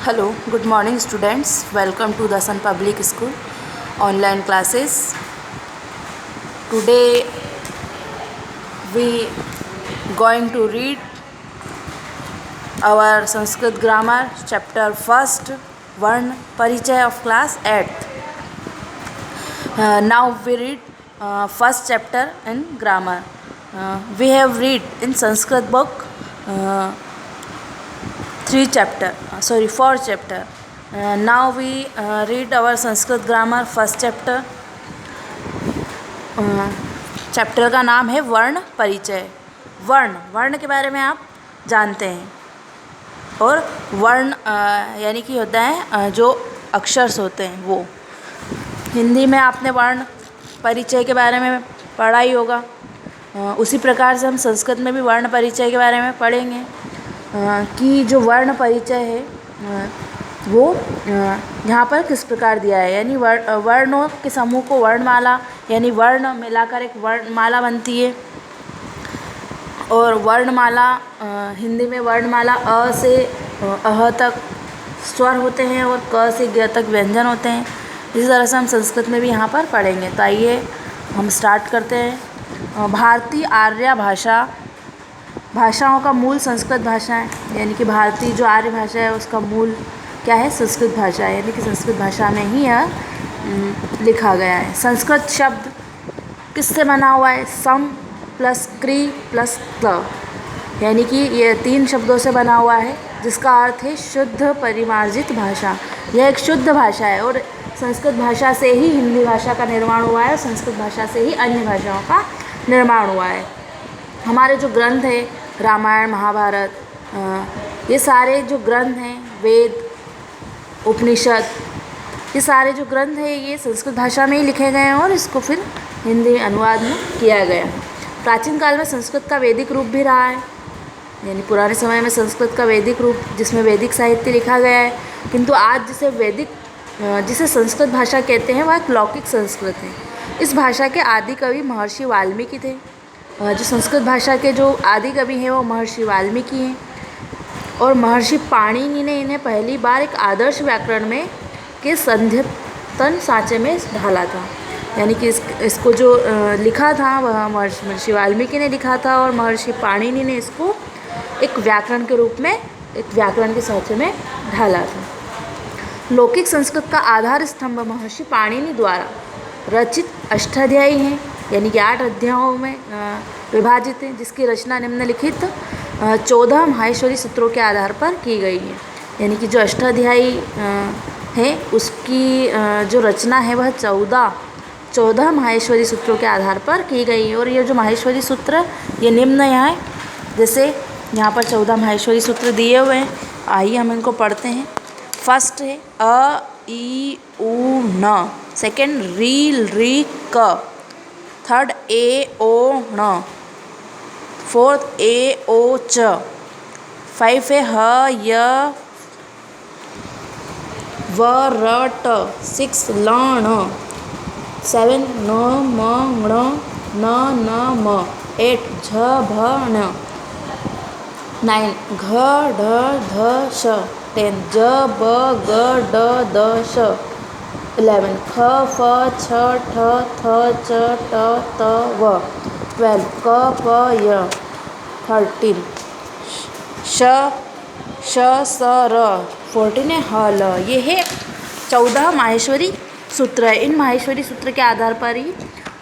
Hello, good morning students. Welcome to the Sun Public School online classes. Today we going to read our Sanskrit grammar chapter first Varn Parichay of class 8th. Now we read first chapter in grammar. We have read in Sanskrit book 4 chapter. Now we read our Sanskrit grammar first chapter. Chapter का नाम है वर्ण परिचय। वर्ण के बारे में आप जानते हैं, और वर्ण यानी कि होता है जो अक्षर होते हैं वो। हिंदी में आपने वर्ण परिचय के बारे में पढ़ा ही होगा, उसी प्रकार से हम संस्कृत में भी वर्ण परिचय के बारे में पढ़ेंगे कि जो वर्ण परिचय है वो यहाँ पर किस प्रकार दिया है। यानी वर्णों के समूह को वर्णमाला, यानी वर्ण मिलाकर एक वर्णमाला बनती है। और वर्णमाला हिंदी में वर्णमाला अ से अह तक स्वर होते हैं और क से ग तक व्यंजन होते हैं। इसी तरह से हम संस्कृत में भी यहाँ पर पढ़ेंगे। तो आइए हम स्टार्ट करते हैं। भारतीय आर्य भाषाओं का मूल संस्कृत भाषा है, यानी कि भारतीय जो आर्य भाषा है उसका मूल क्या है, संस्कृत भाषा है। यानी कि संस्कृत भाषा में ही यह लिखा गया है। संस्कृत शब्द किससे बना हुआ है? सम प्लस क्री प्लस क, यानी कि ये 3 शब्दों से बना हुआ है, जिसका अर्थ है शुद्ध परिमार्जित भाषा। यह एक शुद्ध भाषा है और संस्कृत भाषा से ही हिंदी भाषा का निर्माण हुआ है, संस्कृत भाषा से ही अन्य भाषाओं का निर्माण हुआ है। हमारे जो ग्रंथ है रामायण महाभारत, ये सारे जो ग्रंथ हैं, वेद उपनिषद, ये सारे जो ग्रंथ हैं ये संस्कृत भाषा में ही लिखे गए हैं और इसको फिर हिंदी अनुवाद में किया गया है। प्राचीन काल में संस्कृत का वैदिक रूप भी रहा है, यानी पुराने समय में संस्कृत का वैदिक रूप जिसमें वैदिक साहित्य लिखा गया है। किंतु आज जिसे संस्कृत भाषा कहते हैं वह एक लौकिक संस्कृत है। इस भाषा के आदि कवि महर्षि वाल्मीकि थे। जो संस्कृत भाषा के जो आदि कवि हैं वो महर्षि वाल्मीकि हैं, और महर्षि पाणिनि ने इन्हें पहली बार एक आदर्श व्याकरण में के संधितन सांचे में ढाला था। यानी कि इसको जो लिखा था वह महर्षि वाल्मीकि ने लिखा था, और महर्षि पाणिनि ने इसको एक व्याकरण के रूप में, एक व्याकरण के सांचे में ढाला था। लौकिक संस्कृत का आधार स्तंभ महर्षि पाणिनि द्वारा रचित अष्टाध्यायी हैं, यानी कि 8 अध्यायों में विभाजित है, जिसकी रचना निम्नलिखित 14 माहेश्वरी सूत्रों के आधार पर की गई है। यानी कि जो अष्टाध्यायी है उसकी जो रचना है वह 14 माहेश्वरी सूत्रों के आधार पर की गई है। और ये जो माहेश्वरी सूत्र ये निम्न यहाँ है, जैसे यहाँ पर 14 माहेश्वरी सूत्र दिए हुए हैं। आइए हम इनको पढ़ते हैं। फर्स्ट है अ ई उ न, सेकेंड री री क, थर्ड ए ओ ण, फोर्थ ए ओ च, 5 है ह य व र ट, 6 ल ण, 7 न म ण न म, 8 झ भ ण, 9 घ ढ ध श, 10 ज ब ग ड द श, 11 ख फ छ ठ थ च ट त व, 12 क प य, 13 श स र, 14 है ह ल। ये है 14 माहेश्वरी सूत्र है। इन माहेश्वरी सूत्र के आधार पर ही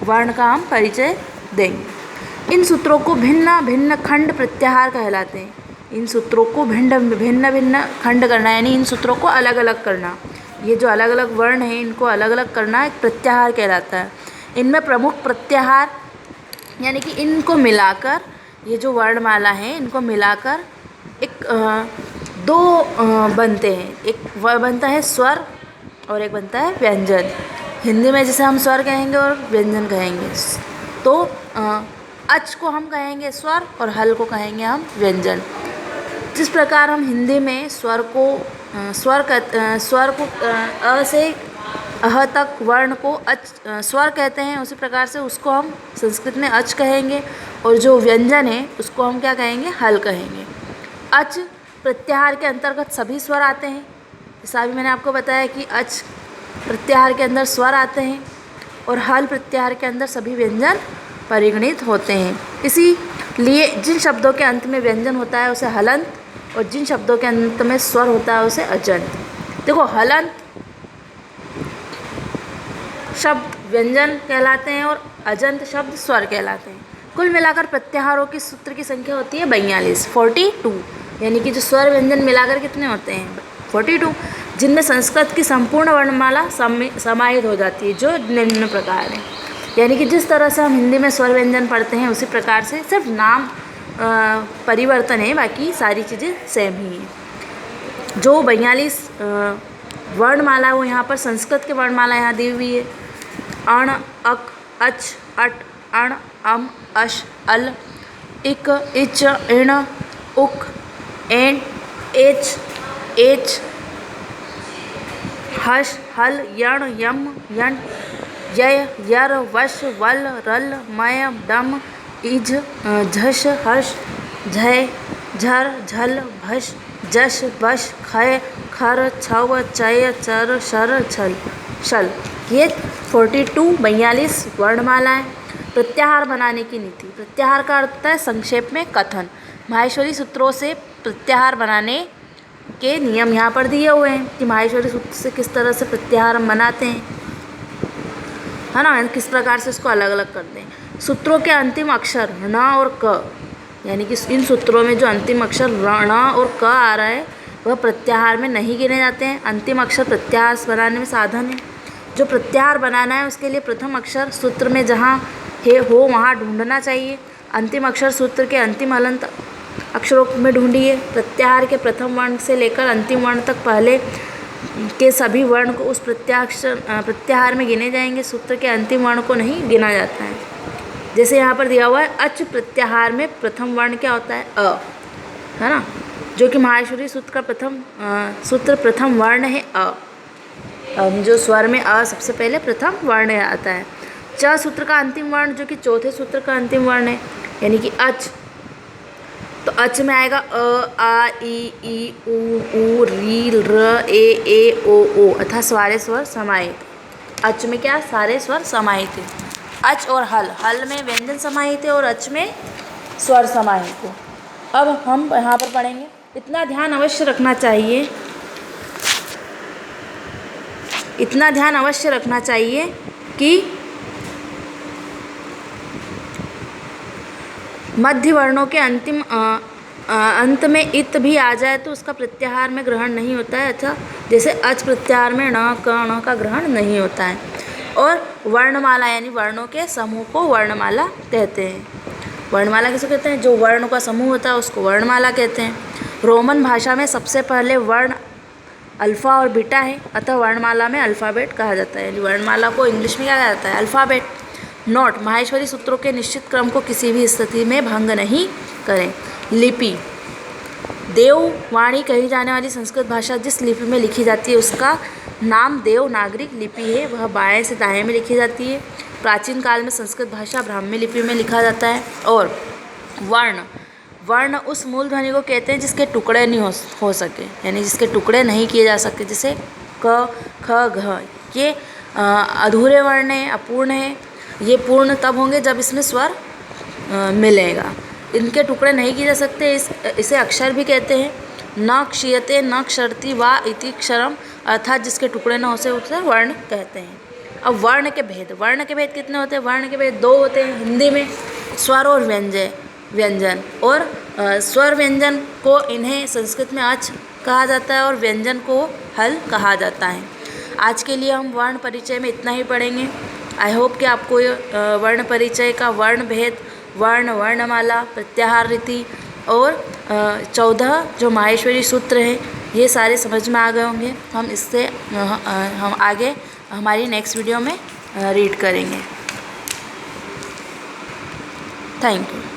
वर्ण का हम परिचय देंगे। इन सूत्रों को भिन्न भिन्न खंड प्रत्याहार कहलाते हैं। इन सूत्रों को भिन्न भिन्न खंड करना, यानी इन सूत्रों को अलग अलग करना। ये जो अलग अलग वर्ण हैं इनको अलग अलग करना एक प्रत्याहार कहलाता है। इनमें प्रमुख प्रत्याहार, यानी कि इनको मिलाकर, ये जो वर्णमाला है इनको मिलाकर एक 2 बनते हैं। एक वह बनता है स्वर और एक बनता है व्यंजन। हिंदी में जिसे हम स्वर कहेंगे और व्यंजन कहेंगे। तो अच को हम कहेंगे स्वर और हल को कहेंगे हम व्यंजन। जिस प्रकार हम हिंदी में स्वर को अ से अह तक वर्ण को अच स्वर कहते हैं, उसी प्रकार से उसको हम संस्कृत में अच कहेंगे, और जो व्यंजन है उसको हम क्या कहेंगे, हल कहेंगे। अच प्रत्याहार के अंतर्गत सभी स्वर आते हैं, जैसा अभी मैंने आपको बताया कि अच प्रत्याहार के अंदर स्वर आते हैं और हल प्रत्याहार के अंदर सभी व्यंजन परिगणित होते हैं। इसीलिए जिन शब्दों के अंत में व्यंजन होता है उसे हलंत और जिन शब्दों के अंत में स्वर होता है उसे अजंत। देखो, हलंत शब्द व्यंजन कहलाते हैं और अजंत शब्द स्वर कहलाते हैं। कुल मिलाकर प्रत्याहारों की सूत्र की संख्या होती है 42, यानी कि जो स्वर व्यंजन मिलाकर कितने होते हैं 42, जिनमें संस्कृत की संपूर्ण वर्णमाला समाहित हो जाती है, जो निम्न प्रकार है। यानी कि जिस तरह से हम हिंदी में स्वर व्यंजन पढ़ते हैं उसी प्रकार से, सिर्फ नाम परिवर्तन है, बाकी सारी चीज़ें सेम ही हैं। जो 42 वर्णमाला वो यहाँ पर संस्कृत की वर्णमाला यहाँ दी हुई है। अण, अक, अच, अट, अण, अम, अश, अल, इक, इच, इण, उक, एन, एच, एच, हश, हल, यण, यम, यण, यय, यर, वश, वल, रल, मय, डम, इज, झश, हर्ष, झय, झर, झल, भश, जश, बश, खय, खर, छव, चय, चर, शर, छल, शल। ये 42 वर्णमालाएँ। प्रत्याहार बनाने की नीति। प्रत्याहार का अर्थ होता है संक्षेप में कथन। माहेश्वरी सूत्रों से प्रत्याहार बनाने के नियम यहाँ पर दिए हुए हैं कि माहेश्वरी सूत्र से किस तरह से प्रत्याहार हम बनाते हैं, है ना, किस प्रकार से इसको अलग अलग करते हैं। सूत्रों के अंतिम अक्षर न और क, यानी कि इन सूत्रों में जो अंतिम अक्षर न और क आ रहा है वह प्रत्याहार में नहीं गिने जाते हैं। अंतिम अक्षर प्रत्याहार बनाने में साधन है। जो प्रत्याहार बनाना है उसके लिए प्रथम अक्षर सूत्र में जहाँ हो वहाँ ढूंढना चाहिए। अंतिम अक्षर सूत्र के अंतिम हलंत अक्षरों में ढूंढिए। प्रत्याहार के प्रथम वर्ण से लेकर अंतिम वर्ण तक पहले के सभी वर्ण को उस प्रत्याहार में गिने जाएंगे। सूत्र के अंतिम वर्ण को नहीं गिना जाता है। जैसे यहाँ पर दिया हुआ है, अच प्रत्याहार में प्रथम वर्ण क्या होता है, अ, है ना, जो कि माहेश्वरी सूत्र का प्रथम वर्ण है अ। जो स्वर में अ सबसे पहले प्रथम वर्ण आता है। च सूत्र का अंतिम वर्ण जो कि चौथे सूत्र का अंतिम वर्ण है, यानी कि अच। तो अच में आएगा अ, आ, ई, ऊ, री, र, ए, ओ अर्थात सारे स्वर समाहित। अच में क्या, सारे स्वर समाहित है। अच और हल में व्यंजन समाहित है और अच में स्वर समाहित है। अब हम यहाँ पर पढ़ेंगे। इतना ध्यान अवश्य रखना चाहिए कि मध्य वर्णों के अंत में इत भी आ जाए तो उसका प्रत्याहार में ग्रहण नहीं होता है। अच्छा, जैसे अच प्रत्याहार में न का ग्रहण नहीं होता है। और वर्णमाला यानी वर्णों के समूह को वर्णमाला कहते हैं। वर्णमाला किसे कहते हैं, जो वर्ण का समूह होता है उसको वर्णमाला कहते हैं। रोमन भाषा में सबसे पहले वर्ण अल्फ़ा और बीटा है, अतः वर्णमाला में अल्फ़ाबेट कहा जाता है। यानी वर्णमाला को इंग्लिश में क्या कहा जाता है, अल्फ़ाबेट। नोट, माहेश्वरी सूत्रों के निश्चित क्रम को किसी भी स्थिति में भंग नहीं करें। लिपि, देववाणी कही जाने वाली संस्कृत भाषा जिस लिपि में लिखी जाती है उसका नाम देवनागरी लिपि है। वह बाएं से दाएं में लिखी जाती है। प्राचीन काल में संस्कृत भाषा ब्राह्मी लिपि में लिखा जाता है। और वर्ण उस मूल ध्वनि को कहते हैं जिसके टुकड़े नहीं हो सके, यानी जिसके टुकड़े नहीं किए जा सकते। जैसे क, ख, घ, ये अधूरे वर्ण है, अपूर्ण है। ये पूर्ण तब होंगे जब इसमें स्वर मिलेगा। इनके टुकड़े नहीं किए जा सकते, इसे अक्षर भी कहते हैं। न क्षीयते न क्षरति वा इति क्षरम, अर्थात जिसके टुकड़े न हो से उसे वर्ण कहते हैं। अब वर्ण के भेद कितने होते हैं? वर्ण के भेद 2 होते हैं हिंदी में, स्वर और व्यंजन। और स्वर व्यंजन को इन्हें संस्कृत में अच कहा जाता है और व्यंजन को हल कहा जाता है। आज के लिए हम वर्ण परिचय में इतना ही पढ़ेंगे। आई होप कि आपको वर्ण परिचय का वर्ण भेद, वर्णमाला, प्रत्याहार रीति और 14 जो माहेश्वरी सूत्र हैं ये सारे समझ में आ गए होंगे। हम आगे हमारी नेक्स्ट वीडियो में रीड करेंगे। Thank you.